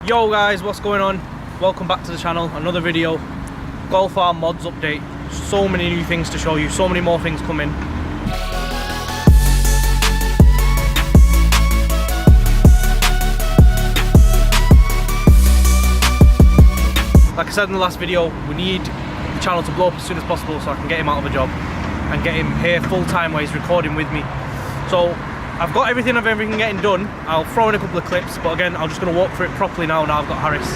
Yo guys, what's going on? Welcome back to the channel, another video. Golf R mods update. So many new things to show you, so many more things coming. Like I said in the last video, we need the channel to blow up as soon as possible so I can get him out of a job and get him here full time while he's recording with me. So I've got everything getting done. I'll throw in a couple of clips, but again, I'm just going to walk through it properly now I've got Harris.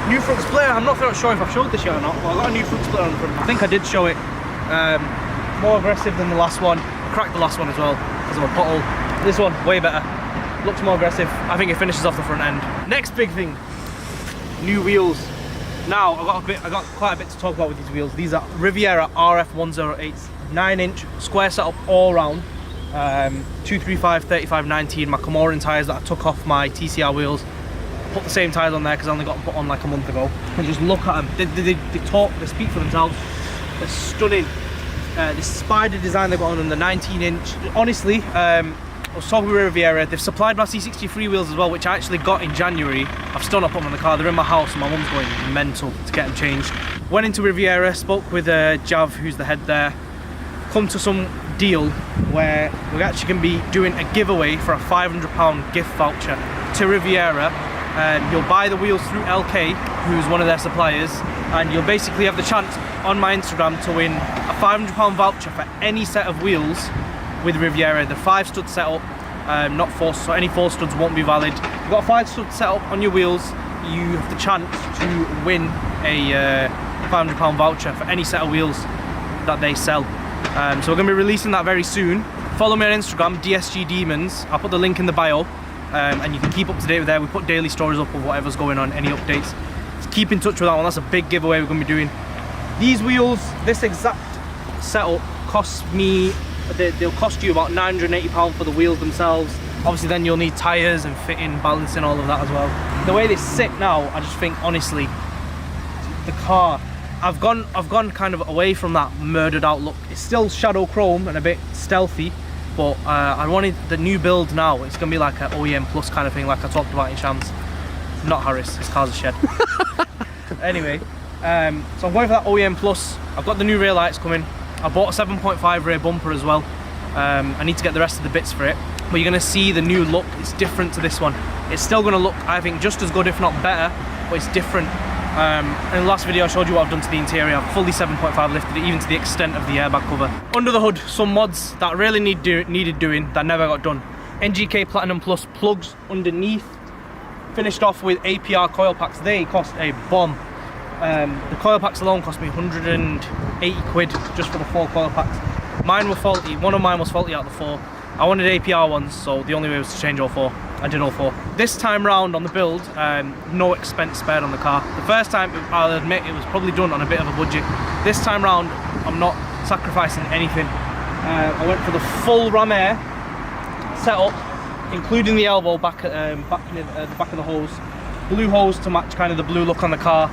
New front splitter, I'm not sure if I've showed this yet or not, but I got a new front splitter on the front. I think I did show it. More aggressive than the last one. I cracked the last one as well because of a pothole. This one, way better. Looks more aggressive. I think it finishes off the front end. Next big thing, new wheels. Now, I got quite a bit to talk about with these wheels. These are Riviera RF 108s, 9-inch square setup all round. 235, 35, 19. My Comorin tyres that I took off my TCR wheels. Put the same tyres on there because I only got them put on like a month ago. And just look at them. They talk, they speak for themselves. They're stunning. This spider design they've got on them, the 19-inch. Honestly, I was talking with Riviera. They've supplied my C63 wheels as well, which I actually got in January. I've still not put them on the car. They're in my house and my mum's going mental to get them changed. Went into Riviera, spoke with Jav, who's the head there. Come to some deal where we're actually going to be doing a giveaway for a £500 gift voucher to Riviera. You'll buy the wheels through LK, who's one of their suppliers, and you'll basically have the chance on my Instagram to win a £500 voucher for any set of wheels with Riviera. The 5-stud setup, not 4, so any 4 studs won't be valid. You've got a 5-stud setup on your wheels, you have the chance to win a £500 voucher for any set of wheels that they sell. So we're going to be releasing that very soon. Follow me on Instagram, DSG Demons. I'll put the link in the bio. And you can keep up to date with there. We put daily stories up of whatever's going on, any updates. So keep in touch with that one. That's a big giveaway we're going to be doing. These wheels, this exact setup costs me, they'll cost you about £980 for the wheels themselves. Obviously then you'll need tyres and fitting, balancing, all of that as well. The way they sit now, I just think honestly, the car, I've gone kind of away from that murdered out look. It's still shadow chrome and a bit stealthy. But I wanted the new build now. It's going to be like an OEM Plus kind of thing, like I talked about in Shams. Not Harris, his car's a shed. Anyway, so I'm going for that OEM Plus. I've got the new rear lights coming. I bought a 7.5 rear bumper as well. I need to get the rest of the bits for it. But you're going to see the new look. It's different to this one. It's still going to look, I think, just as good, if not better, but it's different. In the last video I showed you what I've done to the interior. I've fully 7.5 lifted it, even to the extent of the airbag cover. Under the hood, some mods that really needed doing that never got done. NGK Platinum Plus plugs underneath. Finished off with APR coil packs. They cost a bomb. The coil packs alone cost me 180 quid just for the 4 coil packs. Mine were faulty. One of mine was faulty out of the 4. I wanted APR ones, so the only way was to change all 4. I did all 4. This time round on the build, no expense spared on the car. The first time, I'll admit, it was probably done on a bit of a budget. This time round, I'm not sacrificing anything. I went for the full ram air setup, including the elbow back at the back of the hose. Blue hose to match kind of the blue look on the car.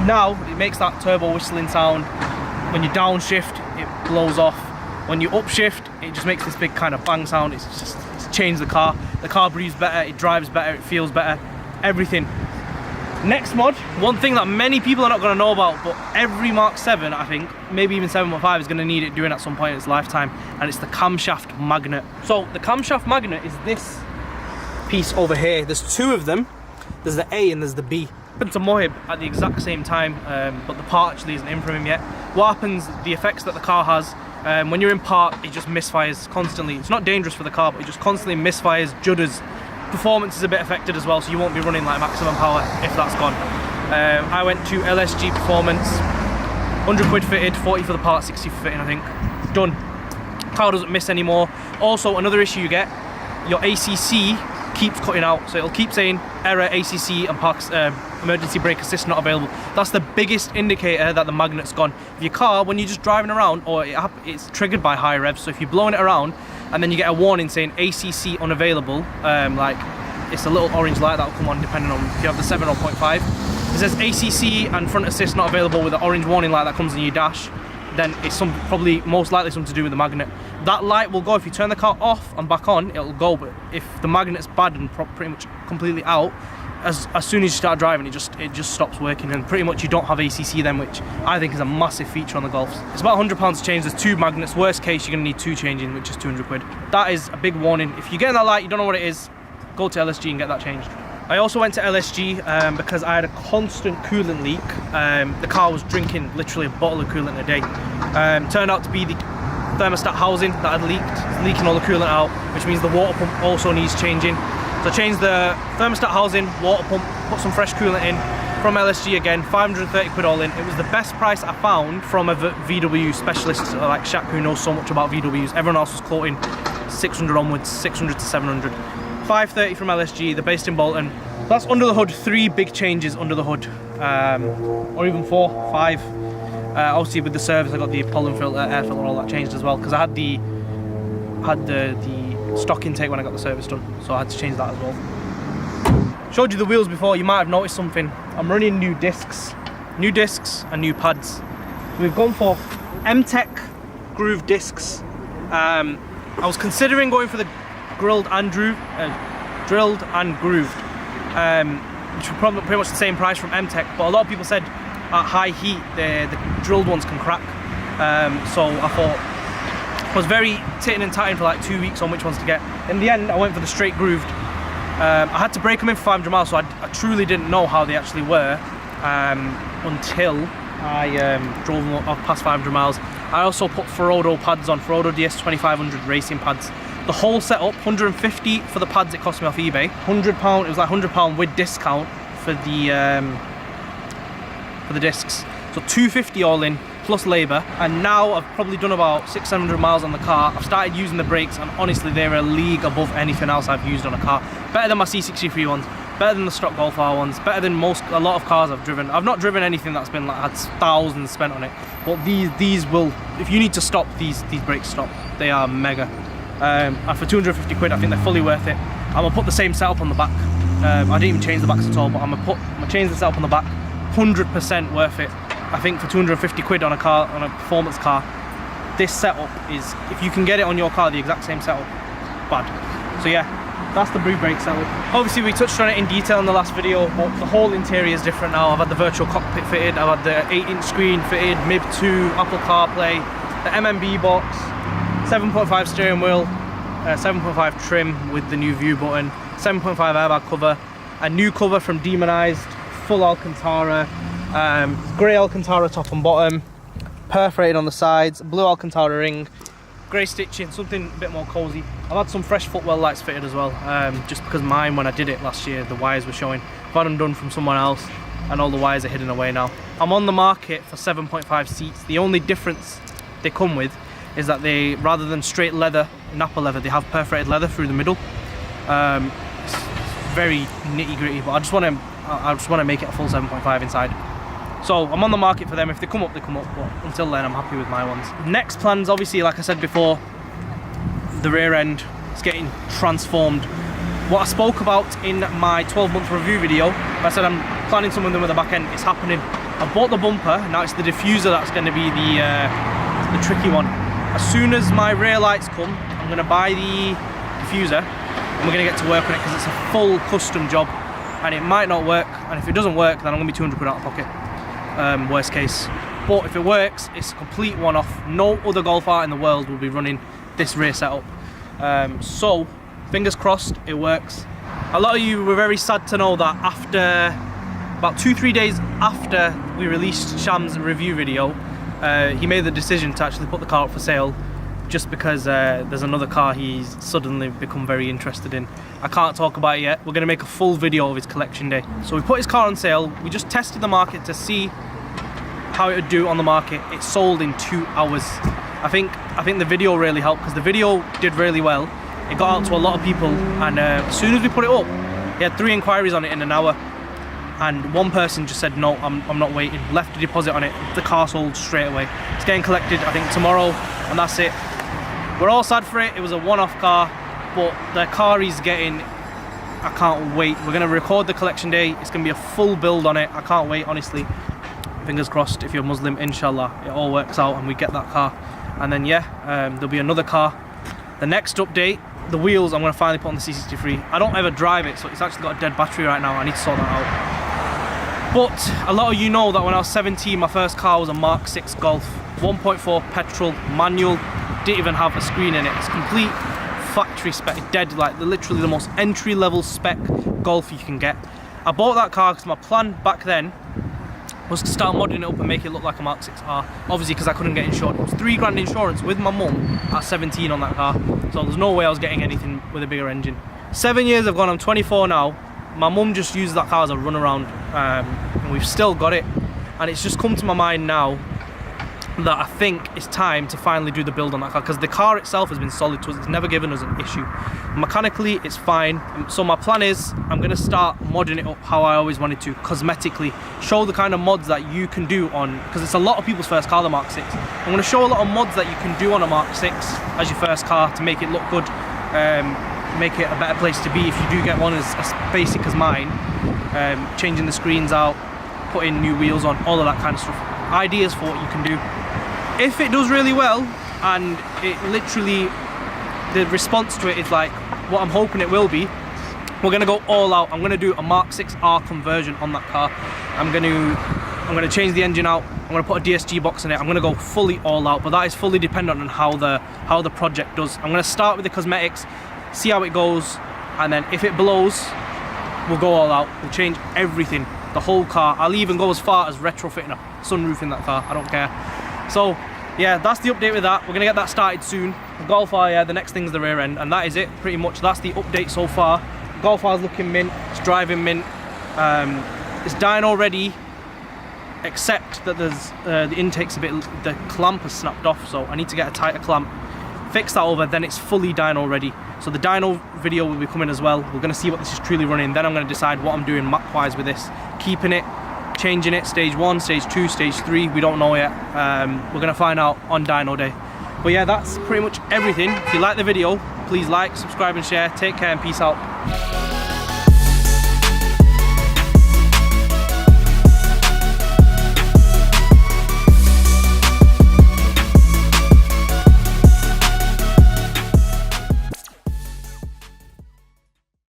Now, it makes that turbo whistling sound. When you downshift, it blows off. When you upshift, it just makes this big kind of bang sound. It's changed the car. The car breathes better, it drives better, it feels better, everything. Next mod, one thing that many people are not going to know about, but every Mark 7, I think, maybe even 7.5 is going to need it doing at some point in its lifetime, and it's the Camshaft Magnet. So the Camshaft Magnet is this piece over here. There's 2 of them. There's the A and there's the B. happened to Mohib at the exact same time, but the part actually isn't in from him yet. What happens, the effects that the car has, when you're in park, it just misfires constantly. It's not dangerous for the car, but it just constantly misfires, judders. Performance is a bit affected as well, so you won't be running like maximum power if that's gone. I went to LSG Performance, 100 quid fitted, 40 for the part, 60 for fitting, I think. Done. Car doesn't miss anymore. Also, another issue you get, your ACC keeps cutting out, so it'll keep saying error ACC and park emergency brake assist not available. That's the biggest indicator that the magnet's gone. If your car, when you're just driving around, or it's triggered by high revs, so if you're blowing it around and then you get a warning saying ACC unavailable, like it's a little orange light that'll come on depending on if you have the 7 or 0.5. It says ACC and front assist not available with an orange warning light that comes in your dash, then it's probably most likely something to do with the magnet. That light will go if you turn the car off and back on, it'll go, but if the magnet's bad and pretty much completely out, as soon as you start driving, it just stops working, and pretty much you don't have ACC then, which I think is a massive feature on the Golfs. It's about £100 to change. There's 2 magnets. Worst case, you're going to need 2 changing, which is 200 quid. That is a big warning. If you're getting that light, you don't know what it is, go to LSG and get that changed. I also went to LSG because I had a constant coolant leak. The car was drinking literally a bottle of coolant a day. Turned out to be the thermostat housing that had leaked. It's leaking all the coolant out, which means the water pump also needs changing. So I changed the thermostat housing, water pump, put some fresh coolant in from LSG again, 530 quid all in. It was the best price I found from a VW specialist like Shaq, who knows so much about VWs. Everyone else was quoting 600 onwards, 600 to 700. 530 from LSG, they're based in Bolton. That's under the hood, 3 big changes under the hood, or even 4, 5. Obviously with the service I got the pollen filter, air filter, all that changed as well, because I had the stock intake when I got the service done, so I had to change that as well. Showed you the wheels before, you might have noticed something. I'm running new discs and new pads. We've gone for M-TEC groove discs. I was considering going for the drilled and grooved, which were probably pretty much the same price from M-TEC, but a lot of people said at high heat the drilled ones can crack, so I thought, I was very titting and tatting for like 2 weeks on which ones to get. In the end I went for the straight grooved. I had to break them in for 500 miles, so I truly didn't know how they actually were until I drove them up past 500 miles. I also put Ferodo pads on, Ferodo DS2500 racing pads. The whole setup, 150 for the pads it cost me off eBay. £100, it was like £100 with discount for the discs. So 250 all in, plus labour. And now I've probably done about 600 miles on the car. I've started using the brakes, and honestly they're a league above anything else I've used on a car. Better than my C63 ones, better than the stock Golf R ones, better than a lot of cars I've driven. I've not driven anything that's been like had thousands spent on it, but these will, if you need to stop, these brakes stop. They are mega. And for 250 quid, I think they're fully worth it. I'm gonna put the same setup on the back. I didn't even change the backs at all, but I'm gonna change the setup on the back. 100% worth it. I think for 250 quid on a car, on a performance car, this setup is, if you can get it on your car, the exact same setup, bad. So yeah, that's the Brew brake setup. Obviously we touched on it in detail in the last video, but the whole interior is different now. I've had the virtual cockpit fitted, I've had the 8-inch screen fitted, MIB 2, Apple CarPlay, the MMB box, 7.5 steering wheel, 7.5 trim with the new view button, 7.5 airbag cover, a new cover from Demonized, full Alcantara, grey Alcantara top and bottom, perforated on the sides, blue Alcantara ring, grey stitching, something a bit more cozy. I've had some fresh footwell lights fitted as well, just because mine, when I did it last year, the wires were showing. I've had them done from someone else and all the wires are hidden away now. I'm on the market for 7.5 seats. The only difference they come with is that they, rather than straight leather, Napa leather, they have perforated leather through the middle. It's very nitty gritty, but I just want to make it a full 7.5 inside. So I'm on the market for them. If they come up, they come up, but until then I'm happy with my ones. Next plans, obviously, like I said before, the rear end is getting transformed. What I spoke about in my 12-month review video, I said I'm planning something with the back end, it's happening. I bought the bumper, now it's the diffuser that's going to be the tricky one. As soon as my rear lights come, I'm going to buy the diffuser and we're going to get to work on it, because it's a full custom job and it might not work, and if it doesn't work then I'm going to be 200 quid out of pocket, worst case. But if it works, it's a complete one-off. No other Golf R in the world will be running this rear setup. So fingers crossed it works. A lot of you were very sad to know that after about 2-3 days after we released Sham's review video, he made the decision to actually put the car up for sale, just because there's another car he's suddenly become very interested in. I can't talk about it yet. We're going to make a full video of his collection day. So we put his car on sale. We just tested the market to see how it would do on the market. It sold in 2 hours. I think the video really helped, because the video did really well. It got out to a lot of people, and as soon as we put it up, he had 3 inquiries on it in an hour, and one person just said, no, I'm not waiting, left a deposit on it. The car sold straight away. It's getting collected, I think, tomorrow, and that's it. We're all sad for it. It was a one-off car, but the car he's getting, I can't wait. We're gonna record the collection day. It's gonna be a full build on it. I can't wait, honestly. Fingers crossed, if you're Muslim, inshallah, it all works out and we get that car. And then yeah, there'll be another car. The next update, the wheels I'm gonna finally put on the C63. I don't ever drive it, so it's actually got a dead battery right now. I need to sort that out. But a lot of you know that when I was 17, my first car was a Mark 6 Golf. 1.4 petrol, manual, didn't even have a screen in it. It's complete factory spec, dead, like literally the most entry-level spec Golf you can get. I bought that car because my plan back then was to start modding it up and make it look like a Mark 6R. Obviously, because I couldn't get insured. It was £3 insurance with my mum at 17 on that car. So there's no way I was getting anything with a bigger engine. 7 years have gone, I'm 24 now. My mum just used that car as a runaround, and we've still got it. And it's just come to my mind now that I think it's time to finally do the build on that car, because the car itself has been solid to us. It's never given us an issue. Mechanically, it's fine. So my plan is I'm going to start modding it up how I always wanted to, cosmetically. Show the kind of mods that you can do on, because it's a lot of people's first car, the Mark 6. I'm going to show a lot of mods that you can do on a Mark 6 as your first car to make it look good, make it a better place to be if you do get one as basic as mine. Changing the screens out, putting new wheels on, all of that kind of stuff. Ideas for what you can do. If it does really well, and it literally, the response to it is like what I'm hoping it will be, we're gonna go all out. I'm gonna do a Mark 6R conversion on that car. I'm gonna change the engine out. I'm gonna put a DSG box in it. I'm gonna go fully all out, but that is fully dependent on how the project does. I'm gonna start with the cosmetics, see how it goes, and then if it blows, we'll go all out. We'll change everything, the whole car. I'll even go as far as retrofitting a sunroof in that car. I don't care. So yeah, that's the update with that. We're gonna get that started soon. The Golf R, yeah, the next thing's the rear end, and that is it pretty much. That's the update so far. Golf R's looking mint, it's driving mint. It's dyno ready, except that there's the intake's a bit, the clamp has snapped off, so I need to get a tighter clamp, fix that over, then it's fully dyno ready. So the dyno video will be coming as well. We're gonna see what this is truly running, then I'm gonna decide what I'm doing map wise with this, keeping it, changing it, stage 1, stage 2, stage 3, we don't know yet. We're gonna find out on dyno day. But yeah, that's pretty much everything. If you like the video, please like, subscribe and share. Take care and peace out.